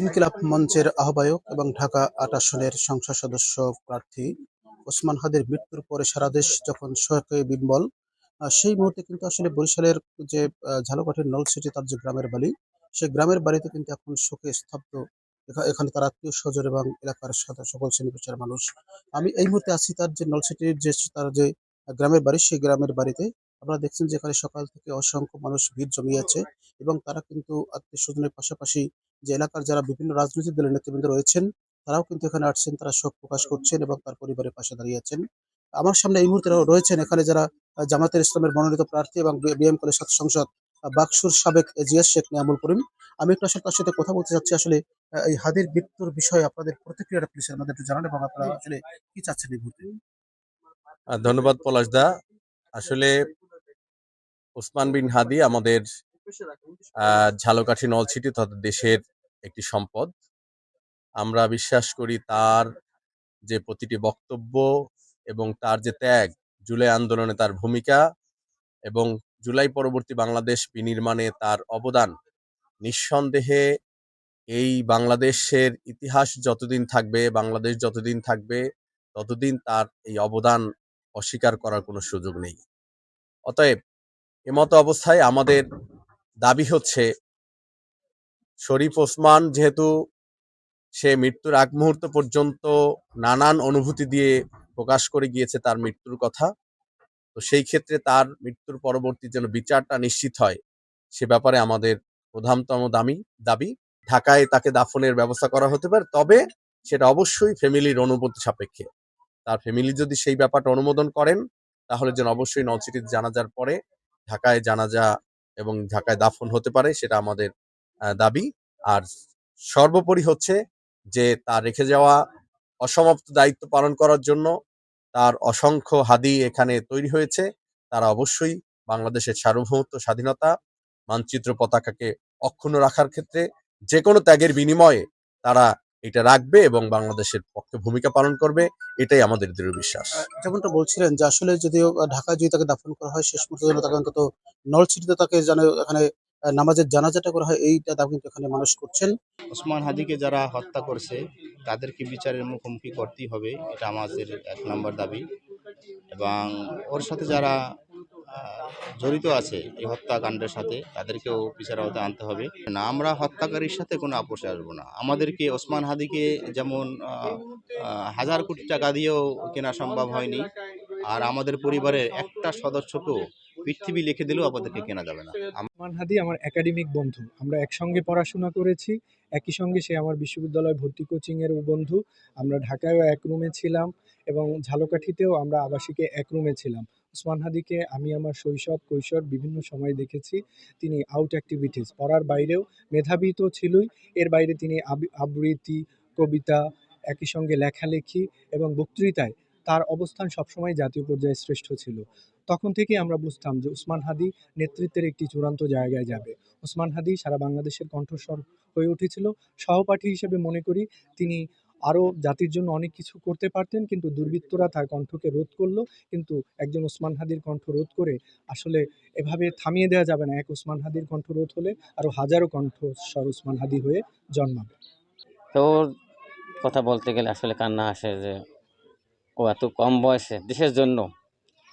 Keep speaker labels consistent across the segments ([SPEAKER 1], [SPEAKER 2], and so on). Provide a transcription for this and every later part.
[SPEAKER 1] ইনকিলাব মঞ্চের আহ্বায়ক এবং ঢাকা ৮ আসনের সংসদ সদস্য প্রার্থী ওসমান হাদির মৃত্যুর পরে সারা দেশ যখন শোকে বিহ্বল, সেই মুহূর্তে কিন্তু আসলে বরিশালের যে ঝালকাঠির নলছিটি তার যে গ্রামের বাড়ি, সেই গ্রামের বাড়িতে কিন্তু এখন শোকে স্তব্ধ। এখানে তার আত্মীয়-স্বজন এবং এলাকার সকল শ্রেণী-পেশার মানুষ। আমি এই মুহূর্তে আছি তার যে নলছিটির তার যে গ্রামের বাড়ি, সেই গ্রামের বাড়িতে। আপনারা দেখছেন যে এখানে সকাল থেকে অসংখ্য মানুষ ভিড় জমিয়েছে এবং তারা কিন্তু আত্মীয়-স্বজনের পাশাপাশি যে এলাকার যারা বিভিন্ন রাজনৈতিক দলের নেতৃবৃন্দ রয়েছেন, তারাও কিন্তু এখানে আসছেন, তারা শোক প্রকাশ করছেন এবং তার পরিবারের পাশে দাঁড়িয়েছেন। আমার সামনে এই মুহূর্তে রয়েছেন এখানে যারা জামায়াতের ইসলামের মনোনীত প্রার্থী এবং বিএম কলেজ ছাত্র সংসদ বাকসুর সাবেক এজিএস শেখ নিয়ামুল করিম। আমি একটু আসলে তার সাথে কথা বলতে চাচ্ছি আসলে এই হাদির মৃত্যুর বিষয়ে আপনাদের প্রতিক্রিয়াটা প্লিজ আমাদের একটু জানান এবং আপনারা আসলে কি চাচ্ছেন এই মুহূর্তে।
[SPEAKER 2] ধন্যবাদ পলাশ দা। আসলে ওসমান বিন হাদি আমাদের ঝালকাঠি নলছিটি তথা দেশের একটি সম্পদ। আমরা বিশ্বাস করি তার যে প্রতিটি বক্তব্য এবং তার যে ত্যাগ, জুলাই আন্দোলনে তার ভূমিকা এবং জুলাই পরবর্তী বাংলাদেশ বিনির্মাণে তার অবদান নিঃসন্দেহে এই বাংলাদেশের ইতিহাস যতদিন থাকবে, বাংলাদেশ যতদিন থাকবে, ততদিন তার এই অবদান অস্বীকার করার কোনো সুযোগ নেই। অতএব এমতো অবস্থায় আমাদের দাবি হচ্ছে, শরীফ ওসমান যেহেতু সে মৃত্যুর আগ মুহূর্ত পর্যন্ত নানান অনুভূতি দিয়ে প্রকাশ করে গিয়েছে তার মৃত্যুর কথা, তো সেই ক্ষেত্রে তার মৃত্যুর পরবর্তী যেন বিচারটা নিশ্চিত হয়, সে ব্যাপারে আমাদের প্রধানতম দাবি ঢাকায় তাকে দাফনের ব্যবস্থা করা হতে পারে, তবে সেটা অবশ্যই ফ্যামিলির অনুমতি সাপেক্ষে। তার ফ্যামিলি যদি সেই ব্যাপারটা অনুমোদন করেন, তাহলে যেন অবশ্যই নলছিটির জানাজার পরে ঢাকায় জানাজা এবং ঢাকায় দাফন হতে পারে, সেটা আমাদের দাবি। আর সর্বোপরি হচ্ছে যে তার রেখে যাওয়া অসমাপ্ত দায়িত্ব পালন করার জন্য তার অসংখ্য হাদি এখানে তৈরি হয়েছে। তারা অবশ্যই বাংলাদেশের সার্বভৌমত্ব, স্বাধীনতা, মানচিত্র পতাকাকে অক্ষুণ্ণ রাখার ক্ষেত্রে যে কোনো ত্যাগের বিনিময়ে তারা এটা রাখবে এবং বাংলাদেশের পক্ষে ভূমিকা পালন করবে, এটাই আমাদের দৃঢ় বিশ্বাস।
[SPEAKER 1] যেমনটা বলছিলেন যে আসলে যদিও ঢাকায় যদি তাকে দাফন করা হয়, শেষ মুহূর্তে যেন তাকে অন্তত নলছিটিতে তাকে যেন এখানে নামাজের জানাজাটা করা হয়, এইটা দাবি কিন্তু এখানে মানুষ করছেন।
[SPEAKER 3] ওসমান হাদিকে যারা হত্যা করছে তাদেরকে বিচারের মুখোমুখি করতেই হবে, এটা আমাদের ১ নম্বর দাবি। এবং ওর সাথে যারা জড়িত আছে এই হত্যাকাণ্ডের সাথে, তাদেরকেও বিচারের আওতায় আনতে হবে। না, আমরা হত্যাকারীর সাথে কোনো আপোষে আসবো না। আমাদেরকে ওসমান হাদিকে যেমন হাজার কোটি টাকা দিয়েও কেনা সম্ভব হয়নি, আর আমাদের পরিবারের একটা সদস্যকেও পৃথিবী লিখে দিলেও আমাদেরকে কেনা যাবে না।
[SPEAKER 4] ওসমান হাদি আমার একাডেমিক বন্ধু, আমরা একসঙ্গে পড়াশোনা করেছি, একই সঙ্গে সে আমার বিশ্ববিদ্যালয় ভর্তি কোচিংয়েরও বন্ধু। আমরা ঢাকায়ও এক রুমে ছিলাম এবং ঝালকাঠিতেও আমরা আবাসিকে এক রুমে ছিলাম। ওসমান হাদিকে আমি আমার শৈশব কৈশোর বিভিন্ন সময় দেখেছি। তিনি আউট অ্যাক্টিভিটিস, পড়ার বাইরেও মেধাবী তো ছিলই, এর বাইরে তিনি আবৃত্তি, কবিতা, একই সঙ্গে লেখালেখি এবং বক্তৃতায় তার অবস্থান সবসময় জাতীয় পর্যায়ে শ্রেষ্ঠ ছিল। তখন থেকেই আমরা বুঝতাম যে ওসমান হাদি নেতৃত্বের একটি চূড়ান্ত জায়গায় যাবে। ওসমান হাদি সারা বাংলাদেশের কণ্ঠস্বর হয়ে উঠেছিল। সহপাঠী হিসেবে মনে করি তিনি আরও জাতির জন্য অনেক কিছু করতে পারতেন, কিন্তু দুর্বৃত্তরা তার কণ্ঠকে রোধ করলো। কিন্তু একজন ওসমান হাদির কণ্ঠ রোধ করে আসলে এভাবে থামিয়ে দেওয়া যাবে না। এক ওসমান হাদির কণ্ঠ রোধ হলে আরও হাজারো কণ্ঠস্বর ওসমান হাদি হয়ে জন্মাবে।
[SPEAKER 5] তো ওর কথা বলতে গেলে আসলে কান্না আসে যে ও এত কম বয়সে দেশের জন্য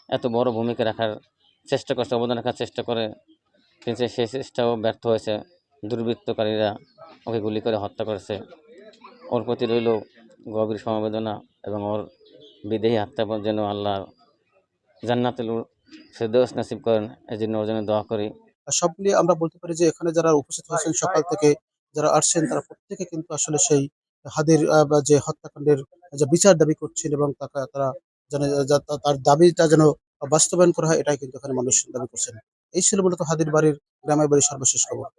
[SPEAKER 5] এত বড় ভূমিকা রাখার চেষ্টা করছে, অবদান রাখার চেষ্টা করে, কিন্তু সেই চেষ্টাও ব্যর্থ হয়েছে। দুর্বৃত্তকারীরা ওকে গুলি করে হত্যা করেছে। ওর প্রতি রইল গভীর সমবেদনা এবং ওর বিদেহী আত্মা যেন আল্লাহ জান্নাতুল ফেরদৌস নসিব করেন, এই জন্য ওর জন্য দোয়া করি।
[SPEAKER 1] সব মিলিয়ে আমরা বলতে পারি যে এখানে যারা উপস্থিত হয়েছেন সকাল থেকে, যারা আসছেন, তারা প্রত্যেকে কিন্তু আসলে সেই হাদির বা যে হত্যাকাণ্ডের যে বিচার দাবি করছেন এবং তারা যেন তার দাবিটা যেন বাস্তবায়ন করা হয়, এটাই কিন্তু এখানে মানুষ দাবি করছেন। এই ছিল মূলত হাদির বাড়ির গ্রামের বাড়ির সর্বশেষ খবর।